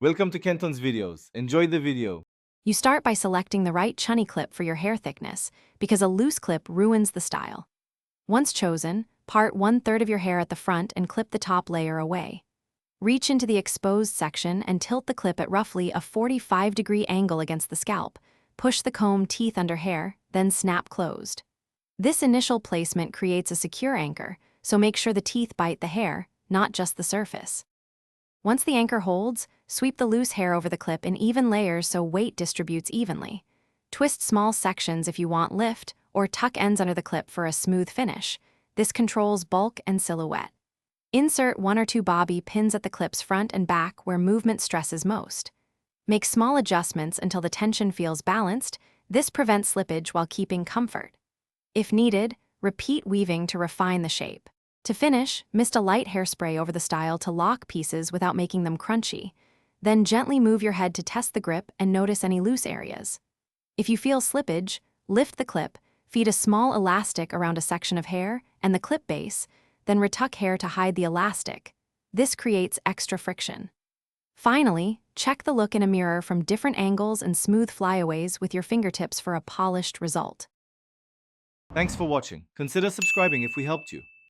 Welcome to Kenton's videos. Enjoy the video. You start by selecting the right chunni clip for your hair thickness, because a loose clip ruins the style. Once chosen, part 1/3 of your hair at the front and clip the top layer away. Reach into the exposed section and tilt the clip at roughly a 45-degree angle against the scalp. Push the comb teeth under hair, then snap closed. This initial placement creates a secure anchor, so make sure the teeth bite the hair, not just the surface. Once the anchor holds, sweep the loose hair over the clip in even layers so weight distributes evenly. Twist small sections if you want lift, or tuck ends under the clip for a smooth finish. This controls bulk and silhouette. Insert 1 or 2 bobby pins at the clip's front and back where movement stresses most. Make small adjustments until the tension feels balanced. This prevents slippage while keeping comfort. If needed, repeat weaving to refine the shape. To finish, mist a light hairspray over the style to lock pieces without making them crunchy. Then gently move your head to test the grip and notice any loose areas. If you feel slippage, lift the clip, feed a small elastic around a section of hair and the clip base, then retuck hair to hide the elastic. This creates extra friction. Finally, check the look in a mirror from different angles and smooth flyaways with your fingertips for a polished result. Thanks for watching. Consider subscribing if we helped you.